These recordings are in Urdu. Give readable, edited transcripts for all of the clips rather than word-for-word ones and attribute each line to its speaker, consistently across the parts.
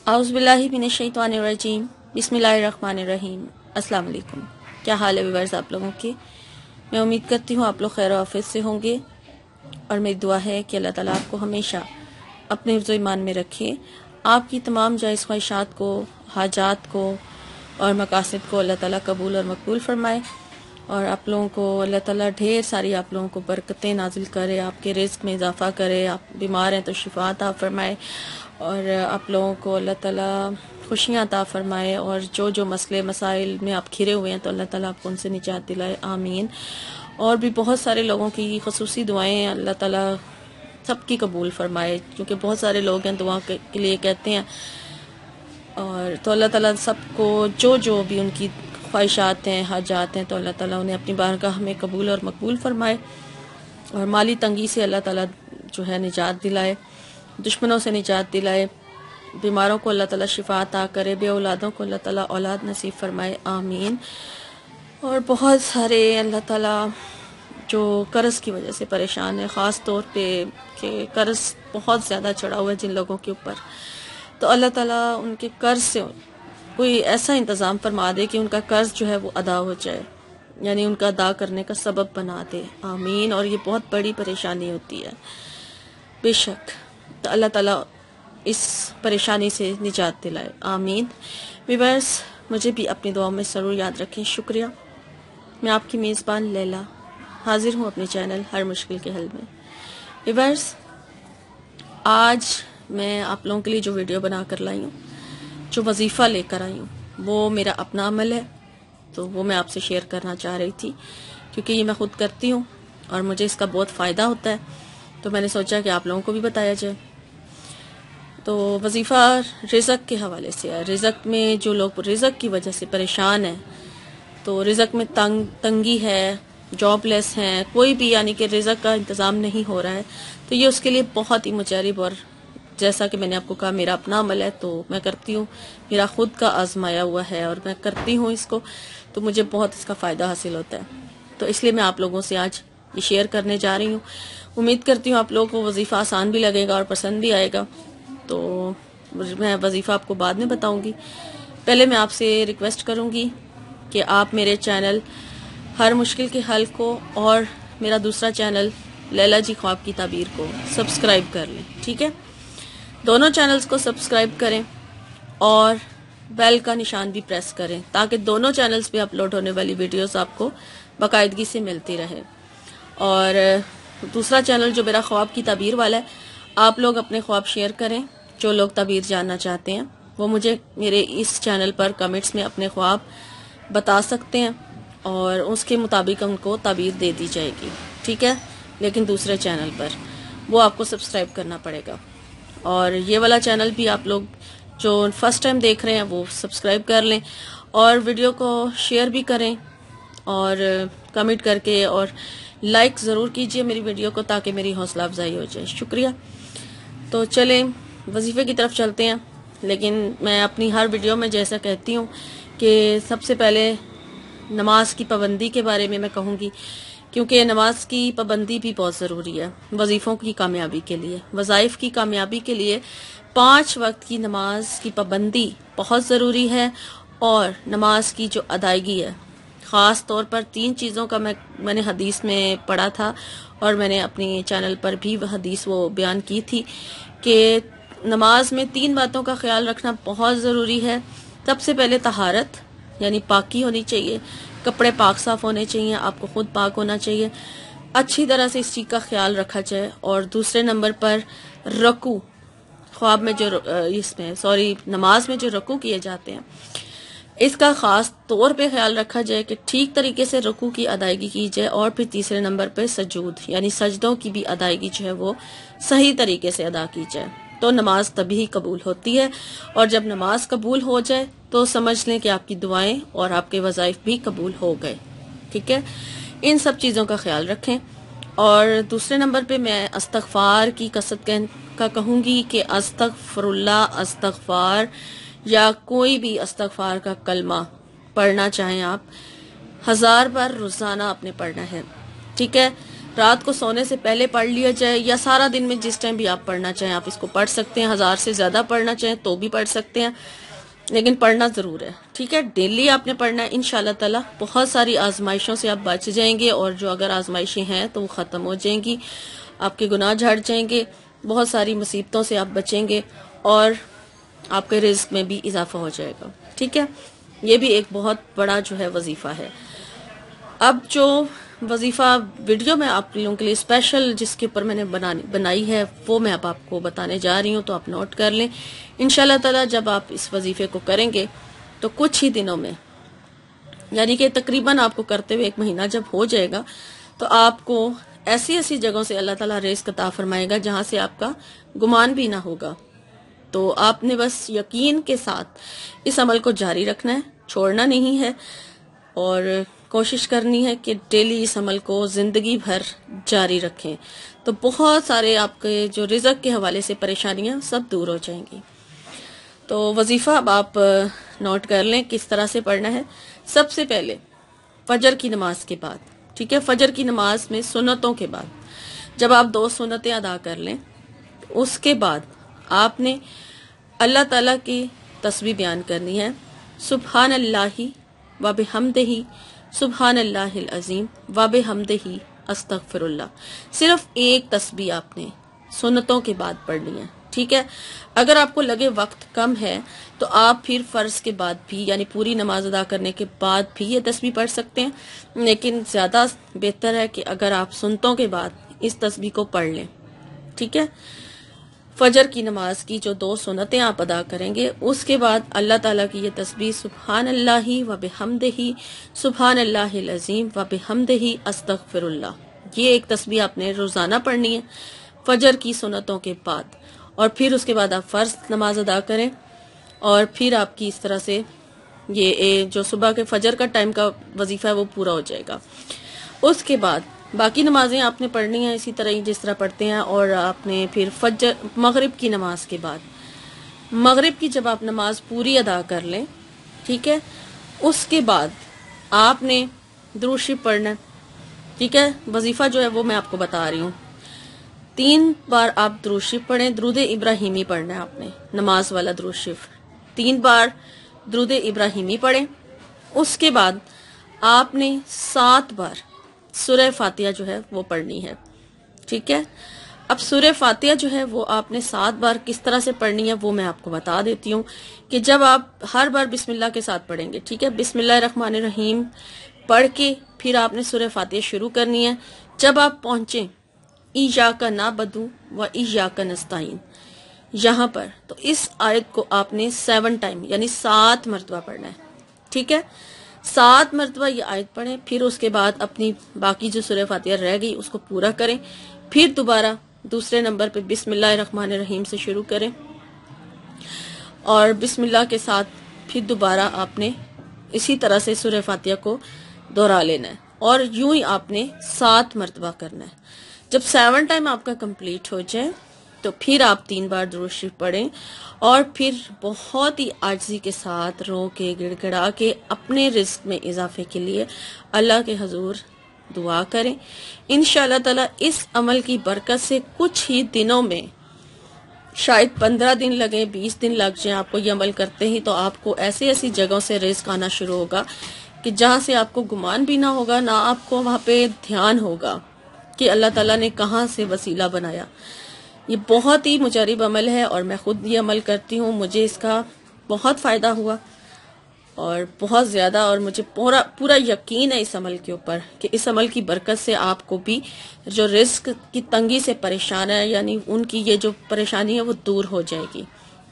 Speaker 1: اعوذ باللہ من الشیطان الرجیم بسم اللہ الرحمن الرحیم۔ السلام علیکم، کیا حال ہے ویورز آپ لوگوں کی؟ میں امید کرتی ہوں آپ لوگ خیر و عافیت سے ہوں گے، اور میری دعا ہے کہ اللہ تعالیٰ آپ کو ہمیشہ اپنے حفظ و ایمان میں رکھے، آپ کی تمام جائز خواہشات کو، حاجات کو اور مقاصد کو اللہ تعالیٰ قبول اور مقبول فرمائے، اور آپ لوگوں کو اللہ تعالیٰ ڈھیر ساری آپ لوگوں کو برکتیں نازل کرے، آپ کے رزق میں اضافہ کرے، آپ بیمار ہیں تو شفا عطا فرمائے، اور آپ لوگوں کو اللہ تعالیٰ خوشیاں عطا فرمائے، اور جو مسئلے مسائل میں آپ گھرے ہوئے ہیں تو اللہ تعالیٰ آپ کو ان سے نجات دلائے، آمین۔ اور بھی بہت سارے لوگوں کی خصوصی دعائیں اللہ تعالیٰ سب کی قبول فرمائے، کیونکہ بہت سارے لوگ ہیں دعا کے لیے کہتے ہیں، اور تو اللہ تعالیٰ سب کو جو بھی ان کی خواہشات ہیں، حاجات ہیں، تو اللہ تعالیٰ انہیں اپنی بارگاہ میں قبول اور مقبول فرمائے، اور مالی تنگی سے اللہ تعالیٰ جو ہے نجات دلائے، دشمنوں سے نجات دلائے، بیماروں کو اللہ تعالیٰ شفا عطا کرے، بے اولادوں کو اللہ تعالیٰ اولاد نصیب فرمائے، آمین۔ اور بہت سارے اللہ تعالیٰ جو قرض کی وجہ سے پریشان ہیں، خاص طور پہ کہ قرض بہت زیادہ چڑھا ہوا ہے جن لوگوں کے اوپر، تو اللہ تعالیٰ ان کے قرض سے کوئی ایسا انتظام فرما دے کہ ان کا قرض جو ہے وہ ادا ہو جائے، یعنی ان کا ادا کرنے کا سبب بنا دے، آمین۔ اور یہ بہت بڑی پریشانی ہوتی ہے بے شک، تو اللہ تعالیٰ اس پریشانی سے نجات دلائے، آمین۔ ویورز، مجھے بھی اپنی دعاؤں میں ضرور یاد رکھیں، شکریہ۔ میں آپ کی میزبان لیلا حاضر ہوں اپنے چینل ہر مشکل کے حل میں۔ ویورز، آج میں آپ لوگوں کے لیے جو ویڈیو بنا کر لائی ہوں، جو وظیفہ لے کر آئی ہوں، وہ میرا اپنا عمل ہے، تو وہ میں آپ سے شیئر کرنا چاہ رہی تھی، کیونکہ یہ میں خود کرتی ہوں اور مجھے اس کا بہت فائدہ ہوتا ہے، تو میں نے سوچا کہ آپ لوگوں کو بھی بتایا جائے۔ تو وظیفہ رزق کے حوالے سے ہے۔ رزق میں جو لوگ رزق کی وجہ سے پریشان ہیں، تو رزق میں تنگی ہے، جاب لیس ہیں، کوئی بھی یعنی کہ رزق کا انتظام نہیں ہو رہا ہے، تو یہ اس کے لیے بہت ہی مجرب، اور جیسا کہ میں نے آپ کو کہا میرا اپنا عمل ہے، تو میں کرتی ہوں، میرا خود کا آزمایا ہوا ہے اور میں کرتی ہوں اس کو، تو مجھے بہت اس کا فائدہ حاصل ہوتا ہے، تو اس لیے میں آپ لوگوں سے آج یہ شیئر کرنے جا رہی ہوں۔ امید کرتی ہوں آپ لوگوں کو وظیفہ آسان بھی لگے گا اور پسند بھی آئے گا، تو میں وظیفہ آپ کو بعد میں بتاؤں گی۔ پہلے میں آپ سے ریکویسٹ کروں گی کہ آپ میرے چینل ہر مشکل کے حل کو اور میرا دوسرا چینل لیلا جی خواب کی تعبیر کو سبسکرائب کر لیں، ٹھیک ہے؟ دونوں چینلز کو سبسکرائب کریں اور بیل کا نشان بھی پریس کریں، تاکہ دونوں چینلز پہ اپلوڈ ہونے والی ویڈیوز آپ کو باقاعدگی سے ملتی رہے۔ اور دوسرا چینل جو میرا خواب کی تعبیر والا ہے، آپ لوگ اپنے خواب شیئر کریں، جو لوگ تعبیر جاننا چاہتے ہیں وہ مجھے میرے اس چینل پر کمنٹس میں اپنے خواب بتا سکتے ہیں، اور اس کے مطابق ان کو تعبیر دے دی جائے گی، ٹھیک ہے؟ لیکن دوسرے چینل پر وہ آپ کو سبسکرائب کرنا پڑے گا، اور یہ والا چینل بھی آپ لوگ جو فرسٹ ٹائم دیکھ رہے ہیں وہ سبسکرائب کر لیں، اور ویڈیو کو شیئر بھی کریں، اور کمنٹ کر کے اور لائک ضرور کیجئے میری ویڈیو کو، تاکہ میری حوصلہ افزائی ہو جائے، شکریہ۔ تو چلیں وظیفے کی طرف چلتے ہیں، لیکن میں اپنی ہر ویڈیو میں جیسا کہتی ہوں کہ سب سے پہلے نماز کی پابندی کے بارے میں کہوں گی، کیونکہ نماز کی پابندی بھی بہت ضروری ہے وظیفوں کی کامیابی کے لیے، وظائف کی کامیابی کے لیے 5 وقت کی نماز کی پابندی بہت ضروری ہے، اور نماز کی جو ادائیگی ہے، خاص طور پر 3 چیزوں کا میں نے حدیث میں پڑھا تھا، اور میں نے اپنی چینل پر بھی وہ حدیث بیان کی تھی کہ نماز میں 3 باتوں کا خیال رکھنا بہت ضروری ہے۔ سب سے پہلے طہارت، یعنی پاکی ہونی چاہیے، کپڑے پاک صاف ہونے چاہیے، آپ کو خود پاک ہونا چاہیے، اچھی طرح سے اس چیز کا خیال رکھا جائے۔ اور دوسرے نمبر پر رکوع، خواب میں جو نماز میں جو رکوع کیے جاتے ہیں، اس کا خاص طور پہ خیال رکھا جائے کہ ٹھیک طریقے سے رکوع کی ادائیگی کی جائے، اور پھر تیسرے نمبر پہ سجود، یعنی سجدوں کی بھی ادائیگی جو ہے وہ صحیح طریقے سے ادا کی جائے، تو نماز تبھی قبول ہوتی ہے، اور جب نماز قبول ہو جائے تو سمجھ لیں کہ آپ کی دعائیں اور آپ کے وظائف بھی قبول ہو گئے، ٹھیک ہے؟ ان سب چیزوں کا خیال رکھیں۔ اور دوسرے نمبر پہ میں استغفار کی کثرت کا کہوں گی کہ استغفر اللہ، استغفار، یا کوئی بھی استغفار کا کلمہ پڑھنا چاہیں آپ، 1000 بار روزانہ آپ نے پڑھنا ہے، ٹھیک ہے؟ رات کو سونے سے پہلے پڑھ لیا جائے یا سارا دن میں جس ٹائم بھی آپ پڑھنا چاہیں آپ اس کو پڑھ سکتے ہیں. 1000 سے زیادہ پڑھنا چاہیں تو بھی پڑھ سکتے ہیں, لیکن پڑھنا ضرور ہے. ٹھیک ہے, ڈیلی آپ نے پڑھنا ہے. انشاءاللہ تعالی بہت ساری آزمائشوں سے آپ بچ جائیں گے, اور جو اگر آزمائشیں ہیں تو وہ ختم ہو جائیں گی, آپ کے گناہ جھڑ جائیں گے, بہت ساری مصیبتوں سے آپ بچیں گے, اور آپ کے رزق میں بھی اضافہ ہو جائے گا. ٹھیک ہے, یہ بھی ایک بہت بڑا جو ہے وظیفہ ہے. اب جو وظیفہ ویڈیو میں آپ لوگوں کے لیے اسپیشل جس کے اوپر میں نے بنائی ہے وہ میں اب آپ کو بتانے جا رہی ہوں, تو آپ نوٹ کر لیں. انشاءاللہ تعالی جب آپ اس وظیفے کو کریں گے تو کچھ ہی دنوں میں, یعنی کہ تقریباً آپ کو کرتے ہوئے 1 مہینہ جب ہو جائے گا, تو آپ کو ایسی ایسی جگہوں سے اللہ تعالیٰ رزق عطا فرمائے گا جہاں سے آپ کا گمان بھی نہ ہوگا. تو آپ نے بس یقین کے ساتھ اس عمل کو جاری رکھنا ہے, چھوڑنا نہیں ہے, اور کوشش کرنی ہے کہ ڈیلی اس عمل کو زندگی بھر جاری رکھیں. تو بہت سارے آپ کے جو رزق کے حوالے سے پریشانیاں سب دور ہو جائیں گی. تو وظیفہ اب آپ نوٹ کر لیں کس طرح سے پڑھنا ہے. سب سے پہلے فجر کی نماز کے بعد, ٹھیک ہے, فجر کی نماز میں سنتوں کے بعد جب آپ 2 سنتیں ادا کر لیں, اس کے بعد آپ نے اللہ تعالیٰ کی تسبیح بیان کرنی ہے. سبحان اللہ و بحمدہ, سبحان اللہ العظیم و بحمدہ, استغفر اللہ. صرف ایک تسبیح آپ نے سنتوں کے بعد پڑھنی ہے. ٹھیک ہے, اگر آپ کو لگے وقت کم ہے تو آپ پھر فرض کے بعد بھی, یعنی پوری نماز ادا کرنے کے بعد بھی یہ تسبیح پڑھ سکتے ہیں, لیکن زیادہ بہتر ہے کہ اگر آپ سنتوں کے بعد اس تسبیح کو پڑھ لیں. ٹھیک ہے, فجر کی نماز کی جو 2 سنتیں آپ ادا کریں گے, اس کے بعد اللہ تعالیٰ کی یہ تسبیح سبحان اللہ و بحمدہ, سبحان اللہ العظیم و بحمدہ, استغفر اللہ, یہ ایک تسبیح آپ نے روزانہ پڑھنی ہے فجر کی سنتوں کے بعد. اور پھر اس کے بعد آپ فرض نماز ادا کریں, اور پھر آپ کی اس طرح سے یہ جو صبح کے فجر کا ٹائم کا وظیفہ ہے وہ پورا ہو جائے گا. اس کے بعد باقی نمازیں آپ نے پڑھنی ہیں اسی طرح ہی جس طرح پڑھتے ہیں. اور آپ نے پھر مغرب کی نماز کے بعد, مغرب کی جب آپ نماز پوری ادا کر لیں, ٹھیک ہے, اس کے بعد آپ نے درود شریف پڑھنا ہے. ٹھیک ہے, وظیفہ جو ہے وہ میں آپ کو بتا رہی ہوں. 3 بار آپ درود شریف پڑھیں, درود ابراہیمی پڑھنا ہے آپ نے, نماز والا درود شریف 3 بار درود ابراہیمی پڑھیں. اس کے بعد آپ نے 7 بار سورہ فاتحہ جو ہے وہ پڑھنی ہے. ٹھیک ہے, اب سورہ فاتحہ جو ہے وہ آپ نے 7 بار کس طرح سے پڑھنی ہے وہ میں آپ کو بتا دیتی ہوں, کہ جب آپ ہر بار بسم اللہ کے ساتھ پڑھیں گے. ٹھیک ہے, بسم اللہ الرحمن الرحیم پڑھ کے پھر آپ نے سورہ فاتحہ شروع کرنی ہے. جب آپ پہنچیں ایاک نعبد و ایاک نستعین یہاں پر, تو اس آیت کو آپ نے 7 ٹائم یعنی 7 مرتبہ پڑھنا ہے. ٹھیک ہے, 7 مرتبہ یہ آیت پڑھیں. پھر اس کے بعد اپنی باقی جو سورہ فاتحہ رہ گئی اس کو پورا کریں. پھر دوبارہ دوسرے نمبر پہ بسم اللہ الرحمن الرحیم سے شروع کریں, اور بسم اللہ کے ساتھ پھر دوبارہ آپ نے اسی طرح سے سورہ فاتحہ کو دہرا لینا ہے, اور یوں ہی آپ نے 7 مرتبہ کرنا ہے. جب 7 ٹائم آپ کا کمپلیٹ ہو جائے تو پھر آپ 3 بار درود شریف پڑھیں, اور پھر بہت ہی عاجزی کے ساتھ رو کے گڑ گڑا کے اپنے رزق میں اضافے کے لیے اللہ کے حضور دعا کریں. انشاءاللہ تعالی اس عمل کی برکت سے کچھ ہی دنوں میں, شاید 15 دن لگیں, 20 دن لگ جائیں آپ کو یہ عمل کرتے ہی, تو آپ کو ایسی ایسی جگہوں سے رزق آنا شروع ہوگا کہ جہاں سے آپ کو گمان بھی نہ ہوگا, نہ آپ کو وہاں پہ دھیان ہوگا کہ اللہ تعالیٰ نے کہاں سے وسیلہ بنایا. یہ بہت ہی مجرب عمل ہے, اور میں خود یہ عمل کرتی ہوں, مجھے اس کا بہت فائدہ ہوا اور بہت زیادہ, اور مجھے پورا یقین ہے اس عمل کے اوپر کہ اس عمل کی برکت سے آپ کو بھی جو رزق کی تنگی سے پریشان ہے, یعنی ان کی یہ جو پریشانی ہے وہ دور ہو جائے گی.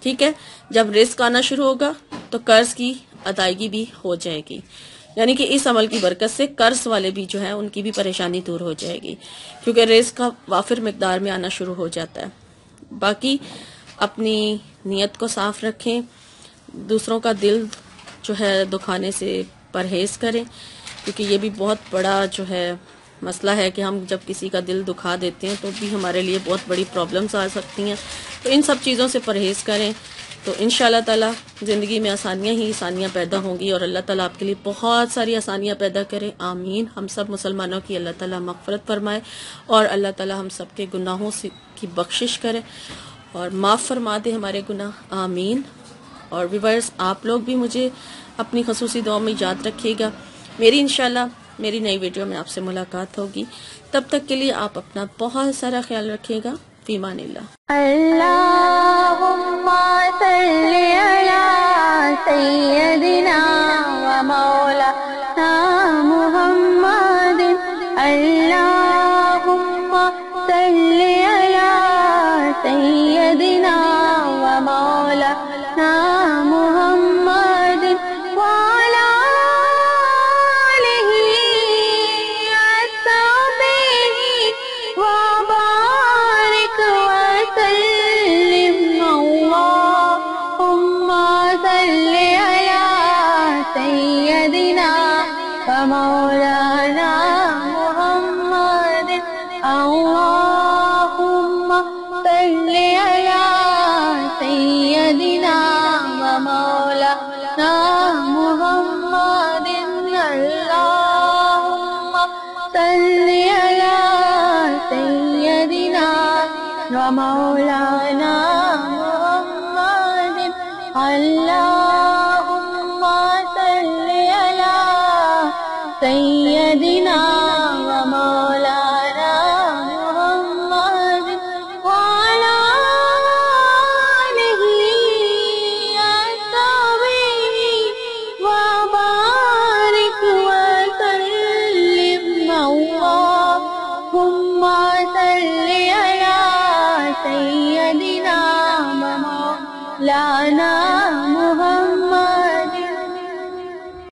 Speaker 1: ٹھیک ہے, جب رزق آنا شروع ہوگا تو قرض کی ادائیگی بھی ہو جائے گی, یعنی کہ اس عمل کی برکت سے قرض والے بھی جو ہیں ان کی بھی پریشانی دور ہو جائے گی, کیونکہ رزق کا وافر مقدار میں آنا شروع ہو جاتا ہے. باقی اپنی نیت کو صاف رکھیں, دوسروں کا دل جو ہے دکھانے سے پرہیز کریں, کیونکہ یہ بھی بہت بڑا جو ہے مسئلہ ہے کہ ہم جب کسی کا دل دکھا دیتے ہیں تو بھی ہمارے لیے بہت بڑی پرابلمز آ سکتی ہیں. تو ان سب چیزوں سے پرہیز کریں, تو انشاءاللہ تعالیٰ زندگی میں آسانیاں ہی آسانیاں پیدا ہوں گی، اور اللہ تعالیٰ آپ کے لیے بہت ساری آسانیاں پیدا کرے، آمین۔ ہم سب مسلمانوں کی اللہ تعالیٰ مغفرت فرمائے، اور اللہ تعالیٰ ہم سب کے گناہوں کی بخشش کرے اور معاف فرما دے ہمارے گناہ، آمین۔ اور ویورز، آپ لوگ بھی مجھے اپنی خصوصی دعاؤں میں یاد رکھیے گا۔ انشاءاللہ میری نئی ویڈیو میں آپ سے ملاقات ہوگی، تب تک کے لیے آپ اپنا بہت سارا خیال رکھیے گا، فی امان اللہ۔
Speaker 2: اللہم صلی علی سیدنا و مولانا محمد، اللہم صلی علی سیدنا و مولانا محمد وعلی آلہ وصحبہ وبارک وسلم، اللہم صلی علی سیدنا و مولانا محمد، اللہم صلی علی سیدنا و مولانا محمد، اللہم صلی علی سیدنا و مولانا محمد، اللہم صلی علی سیدنا